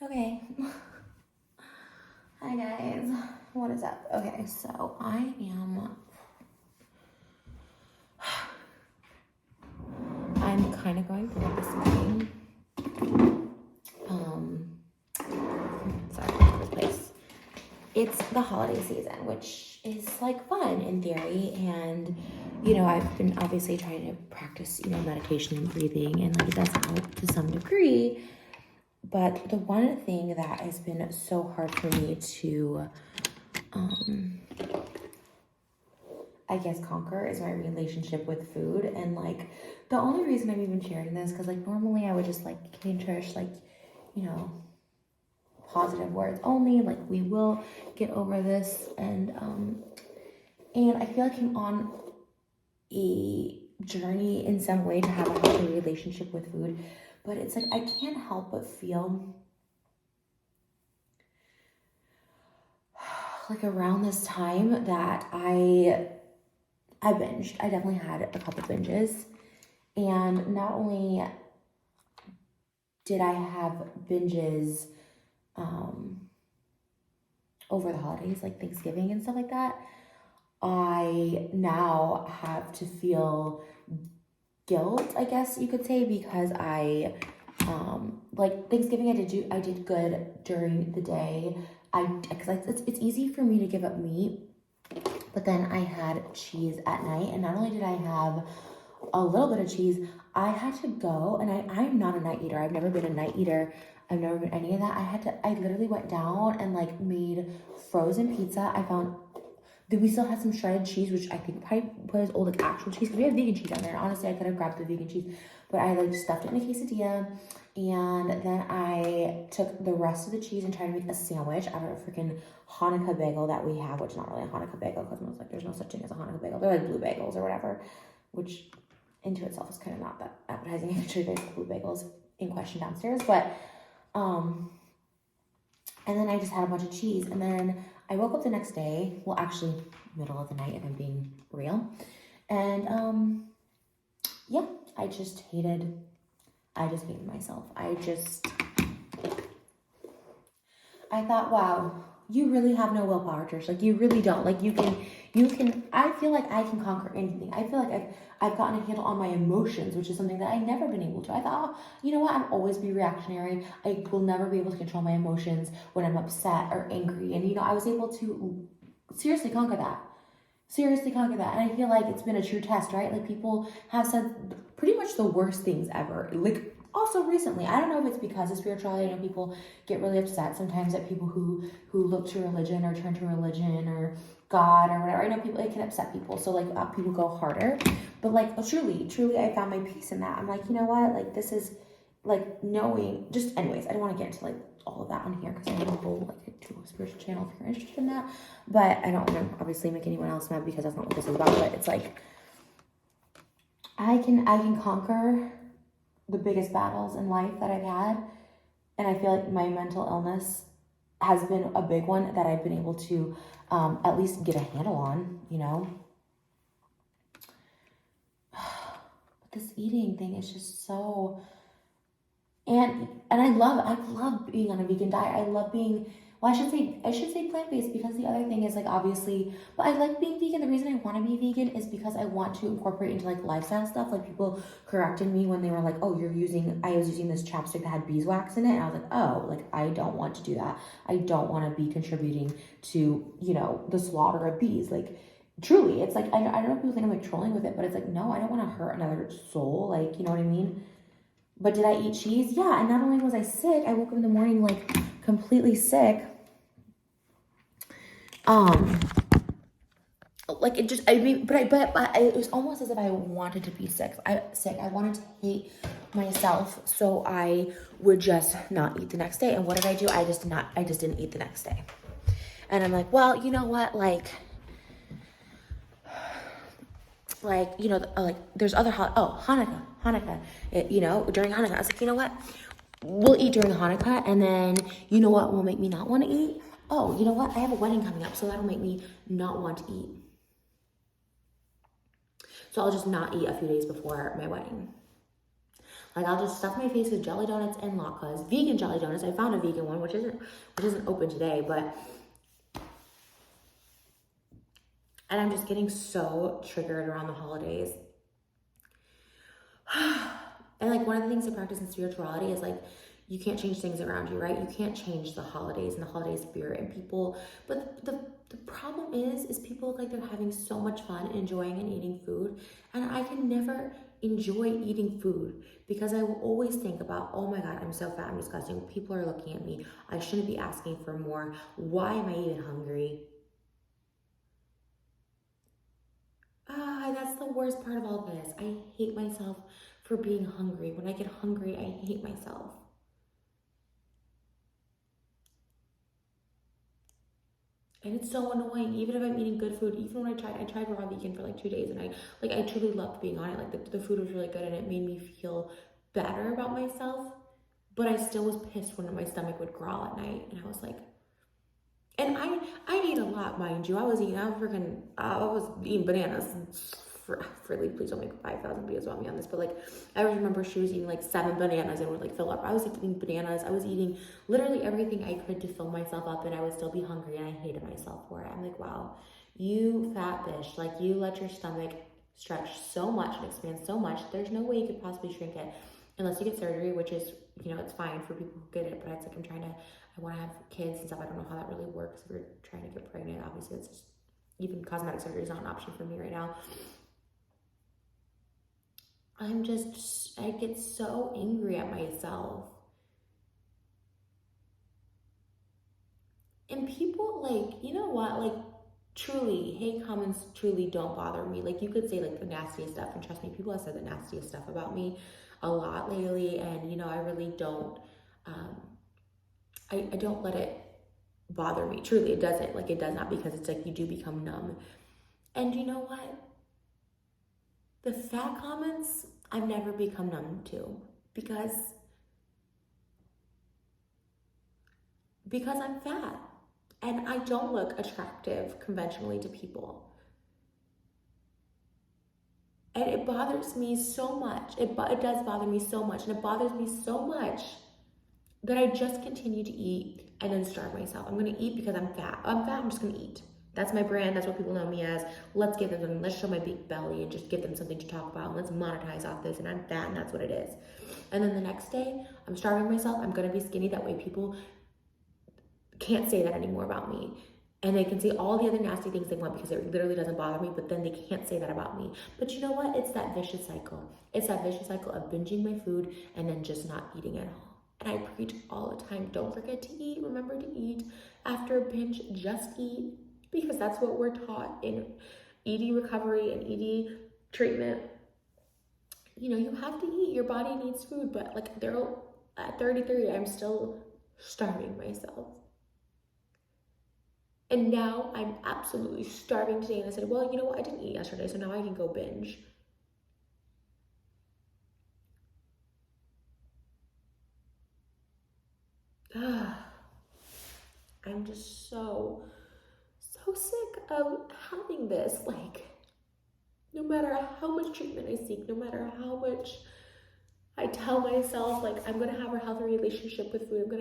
Okay. Hi guys. What is up? Okay, so I'm kind of going through this morning. Sorry, this place. It's the holiday season, which is like fun in theory, and I've been obviously trying to practice, meditation and breathing, and like it does help to some degree. But the one thing that has been so hard for me to, I guess, conquer is my relationship with food. And like, the only reason I'm even sharing this, because like normally I would just like, okay, Trish, like, positive words only, like we will get over this. And I feel like I'm on a journey in some way to have a healthy relationship with food. But it's like, I can't help but feel like around this time that I binged. I definitely had a couple binges. And not only did I have binges over the holidays, like Thanksgiving and stuff like that, I now have to feel guilt, I guess you could say, because like Thanksgiving I did good during the day. Because it's easy for me to give up meat, but then I had cheese at night, and not only did I have a little bit of cheese, I had to go, and I'm not a night eater. I've never been a night eater. I've never been any of that. I literally went down and like made frozen pizza. We still had some shredded cheese, which I think probably was old, like actual cheese, because we have vegan cheese on there. Honestly, I could have grabbed the vegan cheese, but I like stuffed it in a quesadilla, and then I took the rest of the cheese and tried to make a sandwich out of a freaking Hanukkah bagel that we have, which is not really a Hanukkah bagel, because I was like, there's no such thing as a Hanukkah bagel. They're like blue bagels or whatever, which into itself is kind of not that appetizing. Actually, there's blue bagels in question downstairs, but and then I just had a bunch of cheese, and then I woke up the next day, well, actually, middle of the night, if I'm being real, and yeah, I just hated myself. I thought, wow, you really have no willpower, Trish. Like, you really don't. Like, you can, I feel like I can conquer anything. I feel like I've gotten a handle on my emotions, which is something that I've never been able to. I thought, oh, you know what? I'll always be reactionary. I will never be able to control my emotions when I'm upset or angry. And, I was able to seriously conquer that. And I feel like it's been a true test, right? Like, people have said pretty much the worst things ever. Like, also recently, I don't know if it's because of spirituality. I know people get really upset sometimes at people who look to religion or turn to religion or God or whatever. I know people, it can upset people. So like people go harder, but like truly, I found my peace in that. I'm like, you know what? Like, this is like knowing, just anyways, I don't want to get into like all of that on here, because I know people like to a spiritual channel if you're interested in that, but I don't want to obviously make anyone else mad, because that's not what this is about. But it's like, I can conquer the biggest battles in life that I've had. And I feel like my mental illness has been a big one that I've been able to at least get a handle on, But this eating thing is just so, and I love being on a vegan diet. I love being, well, I should say plant-based, because the other thing is like, obviously, but I like being vegan. The reason I want to be vegan is because I want to incorporate into like lifestyle stuff. Like, people corrected me when they were like, oh, I was using this chapstick that had beeswax in it. And I was like, oh, like, I don't want to do that. I don't want to be contributing to, the slaughter of bees. Like, truly, it's like, I don't know if people think I'm like trolling with it, but it's like, no, I don't want to hurt another soul. Like, you know what I mean? But did I eat cheese? Yeah. And not only was I sick, I woke up in the morning like completely sick. Like it just, I mean, but it was almost as if I wanted to be sick. I wanted to hate myself, so I would just not eat the next day. And what did I do? I just didn't eat the next day. And I'm like, well, you know what? Like, there's other Hanukkah. During Hanukkah, I was like, you know what? We'll eat during Hanukkah, and then you know what will make me not want to eat? Oh, you know what? I have a wedding coming up, so that'll make me not want to eat. So I'll just not eat a few days before my wedding. Like I'll just stuff my face with jelly donuts and latkes, vegan jelly donuts. I found a vegan one, which isn't open today, but, and I'm just getting so triggered around the holidays. And like one of the things I practice in spirituality is like, you can't change things around you, right? You can't change the holidays and the holiday spirit and people. But the problem is people look like they're having so much fun enjoying and eating food. And I can never enjoy eating food because I will always think about, oh my God, I'm so fat, I'm disgusting. People are looking at me. I shouldn't be asking for more. Why am I even hungry? That's the worst part of all this. I hate myself for being hungry. When I get hungry, I hate myself. And it's so annoying, even if I'm eating good food, even when I tried raw vegan for like 2 days and I truly loved being on it. Like the food was really good and it made me feel better about myself. But I still was pissed when my stomach would growl at night. And I was like, and I ate a lot, mind you. I was eating bananas. Freely, please don't make 5,000 videos about me on this, but like I remember she was eating like 7 bananas and would like fill up. I was like eating bananas. I was eating literally everything I could to fill myself up, and I would still be hungry, and I hated myself for it. I'm like, wow, you fat bitch! Like you let your stomach stretch so much and expand so much. There's no way you could possibly shrink it unless you get surgery, which is, it's fine for people who get it, but it's like I want to have kids and stuff. I don't know how that really works if you're trying to get pregnant. Obviously, it's just, even cosmetic surgery is not an option for me right now. I get so angry at myself. And people, like, you know what? Like, truly, hate comments truly don't bother me. Like, you could say, like, the nastiest stuff, and trust me, people have said the nastiest stuff about me a lot lately, and, I really don't, I don't let it bother me. Truly, it doesn't. Like, it does not, because it's like you do become numb. And you know what? The fat comments, I've never become numb to, because I'm fat and I don't look attractive conventionally to people. And it bothers me so much. It does bother me so much, and it bothers me so much that I just continue to eat and then starve myself. I'm gonna eat because I'm fat. I'm just gonna eat. That's my brand. That's what people know me as. Let's give them something. Let's show my big belly and just give them something to talk about. And let's monetize off this. And I'm fat, and that's what it is. And then the next day, I'm starving myself. I'm gonna be skinny. That way people can't say that anymore about me. And they can say all the other nasty things they want because it literally doesn't bother me, but then they can't say that about me. But you know what? It's that vicious cycle. It's that vicious cycle of binging my food and then just not eating at all. And I preach all the time, don't forget to eat. Remember to eat. After a binge, just eat, because that's what we're taught in ED recovery and ED treatment. You have to eat. Your body needs food, but like at 33, I'm still starving myself. And now I'm absolutely starving today. And I said, well, you know what? I didn't eat yesterday, so now I can go binge. I'm just so sick of having this. Like, no matter how much treatment I seek, no matter how much I tell myself, like, I'm gonna have a healthy relationship with food,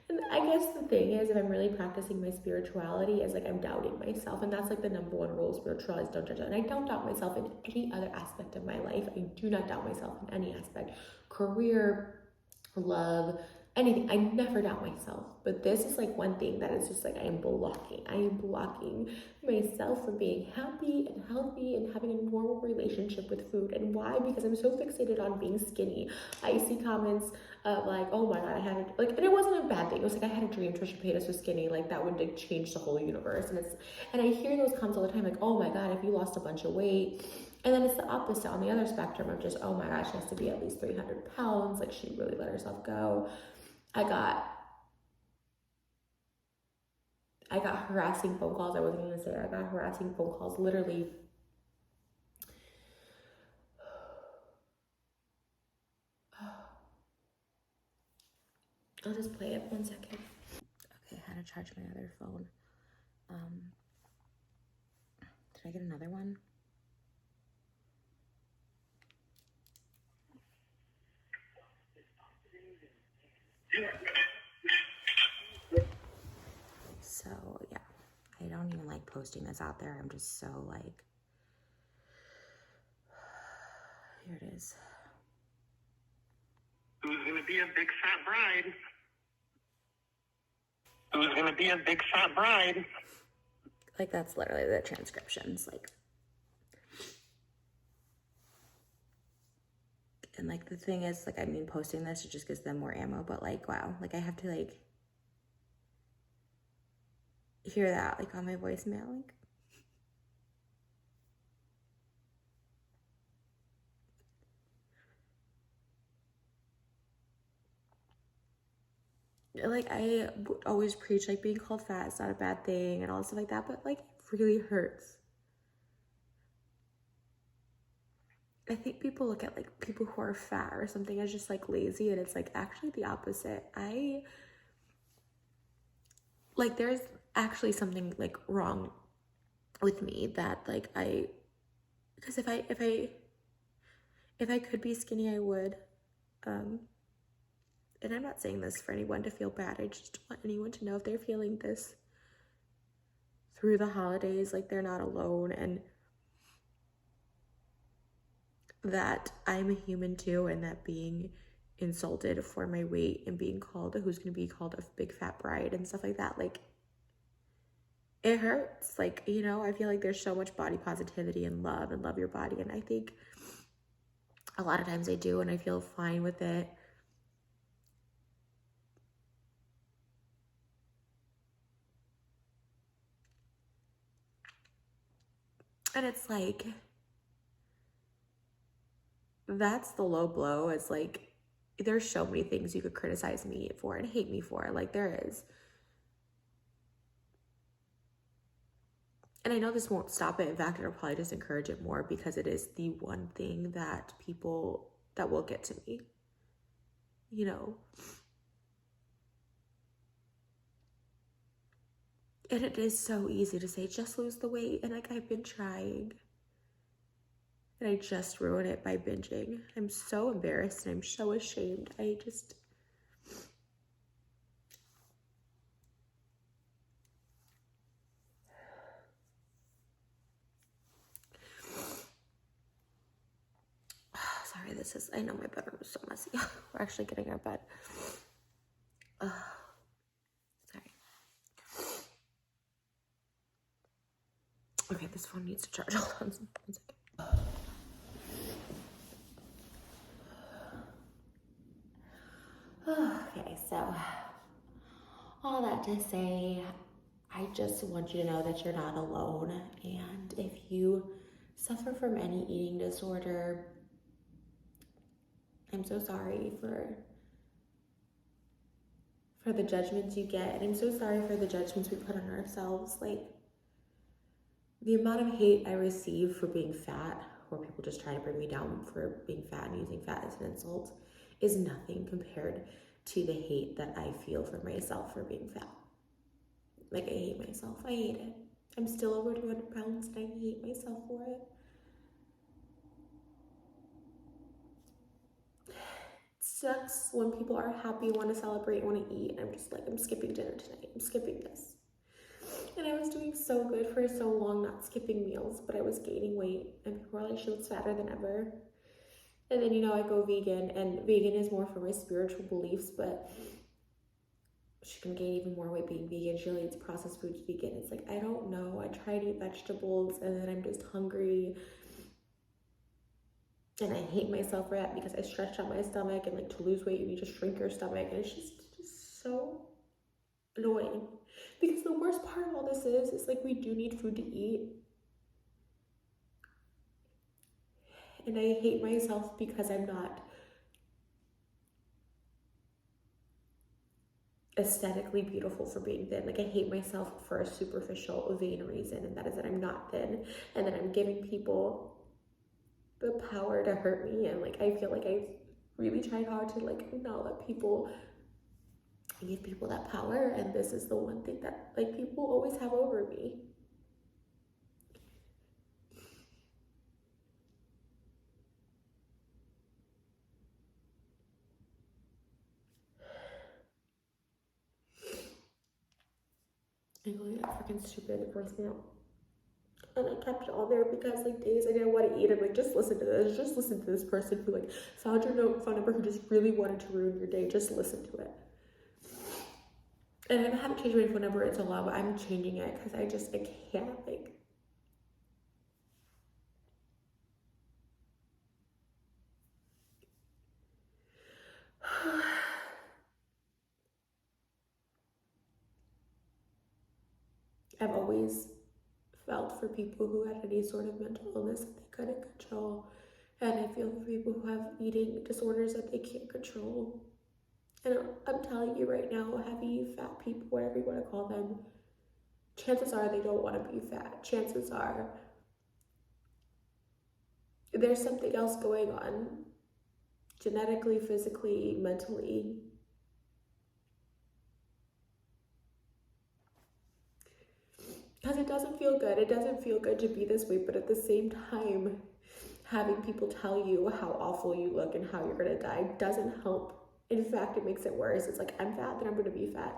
and I guess the thing is, if I'm really practicing my spirituality, is like I'm doubting myself, and that's like the number one rule of spirituality is don't judge. And I don't doubt myself in any other aspect of my life. I do not doubt myself in any aspect, career, love, anything. I never doubt myself, but this is like one thing that is just like I am blocking myself from being happy and healthy and having a normal relationship with food. And why? Because I'm so fixated on being skinny. I see comments of like, oh my God, and it wasn't a bad thing. It was like, I had a dream Trisha Paytas was skinny, like that would like change the whole universe. And I hear those comments all the time, like, oh my God, if you lost a bunch of weight. And then it's the opposite on the other spectrum of just, oh my gosh, she has to be at least 300 pounds. Like, she really let herself go. I got harassing phone calls. I wasn't going to say it. I got harassing phone calls literally. I'll just play it 1 second. Okay, how to charge my other phone. Did I get another one? So yeah, I don't even like posting this out there. I'm just so like, here it is. Who's gonna be a big fat bride? Who's gonna be a big fat bride? Like, that's literally the transcriptions, like. And like, the thing is, like, I mean, posting this, it just gives them more ammo, but like, wow, like, I have to like hear that like on my voicemail, like I always preach like being called fat is not a bad thing and all stuff like that, but like, it really hurts. I think people look at like people who are fat or something as just like lazy, and it's like actually the opposite. I like, there's actually something like wrong with me that like because if I could be skinny, I would. And I'm not saying this for anyone to feel bad. I just want anyone to know if they're feeling this through the holidays, like they're not alone, and that I'm a human too, and that being insulted for my weight and being called, who's going to be called a big fat bride and stuff like that, like, it hurts. Like, you know, I feel like there's so much body positivity and love your body, and I think a lot of times I do, and I feel fine with it. And it's like, that's the low blow. It's like, there's so many things you could criticize me for and hate me for, like there is. And I know this won't stop it. In fact, it'll probably just encourage it more, because it is the one thing that will get to me, you know. And it is so easy to say, just lose the weight. And like, I've been trying. And I just ruin it by binging. I'm so embarrassed and I'm so ashamed. Sorry, I know my bedroom is so messy. We're actually getting our bed. Sorry. Okay, this phone needs to charge. Hold on 1 second. Okay, so all that to say, I just want you to know that you're not alone. And if you suffer from any eating disorder, I'm so sorry for the judgments you get. And I'm so sorry for the judgments we put on ourselves. Like, the amount of hate I receive for being fat, or people just trying to bring me down for being fat and using fat as an insult, is nothing compared to the hate that I feel for myself for being fat. Like, I hate myself. I hate it. I'm still over 200 pounds and I hate myself for it. It sucks when people are happy, want to celebrate, want to eat, and I'm just like, I'm skipping dinner tonight. I'm skipping this. And I was doing so good for so long, not skipping meals, but I was gaining weight, and people were like, she looks fatter than ever. And then, you know, I go vegan, and vegan is more for my spiritual beliefs, but she can gain even more weight being vegan. She only eats processed foods vegan. It's like, I don't know. I try to eat vegetables, and then I'm just hungry. And I hate myself for that, because I stretched out my stomach, and like, to lose weight, you need to shrink your stomach. And it's just so annoying. Because the worst part of all this is like, we do need food to eat. And I hate myself because I'm not aesthetically beautiful for being thin. Like, I hate myself for a superficial, vain reason, and that is that I'm not thin, and that I'm giving people the power to hurt me. And like, I feel like I really tried hard to like not let people give people that power, and this is the one thing that like people always have over me. including that freaking stupid voicemail. And I kept it on there because like days I didn't want to eat. I'm like, just listen to this. Just listen to this person who like found your phone number, who just really wanted to ruin your day. Just listen to it. And I haven't changed my phone number in so long, but I'm changing it because I can't like. I've always felt for people who had any sort of mental illness that they couldn't control. And I feel for people who have eating disorders that they can't control. And I'm telling you right now, heavy, fat people, whatever you want to call them, chances are they don't want to be fat. Chances are there's something else going on, genetically, physically, mentally. Because it doesn't feel good. It doesn't feel good to be this way, but at the same time, having people tell you how awful you look and how you're gonna die doesn't help. In fact, it makes it worse. It's like, I'm fat, then I'm gonna be fat.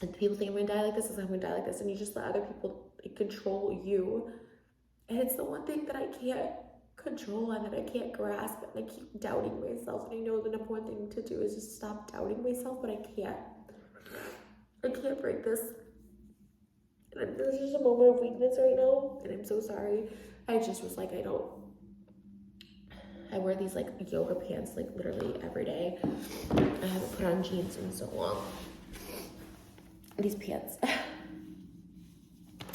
And people think I'm gonna die like this, I'm gonna die like this, and you just let other people control you. And it's the one thing that I can't control and that I can't grasp, and I keep doubting myself. And I know the number one thing to do is just stop doubting myself, but I can't break this. And there's just a moment of weakness right now, and I'm so sorry. I just was like, I wear these like yoga pants like literally every day. I haven't put on jeans in so long. These pants.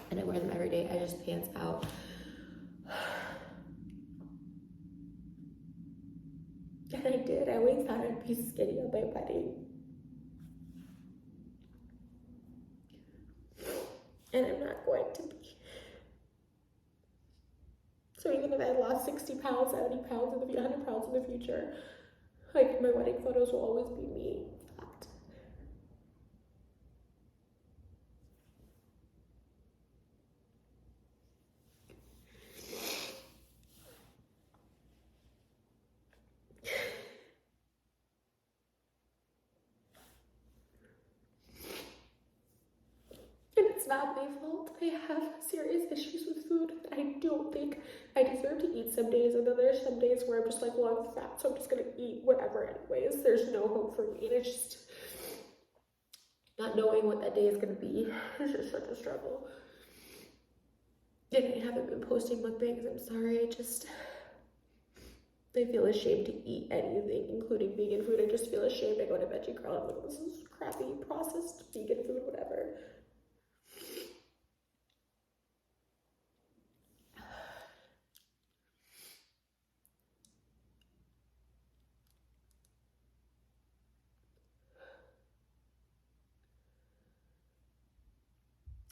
And I wear them every day. I just pants out. And I did. I always thought I'd be skinny on my wedding. And I'm not going to be. So even if I lost 60 pounds, 70 pounds, and 100 pounds in the future, like my wedding photos will always be me fat. And it's not my fault. I have serious issues with food. I don't think I deserve to eat some days, and then there's some days where I'm just like, well, I'm fat, so I'm just gonna eat whatever anyways. There's no hope for me, and it's just not knowing what that day is gonna be. It's just such a struggle. And I haven't been posting mukbangs. I'm sorry. I feel ashamed to eat anything, including vegan food. I just feel ashamed. I go to Veggie Girl. I'm like, this is crappy, processed vegan food, whatever.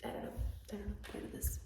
I don't know. Part of this.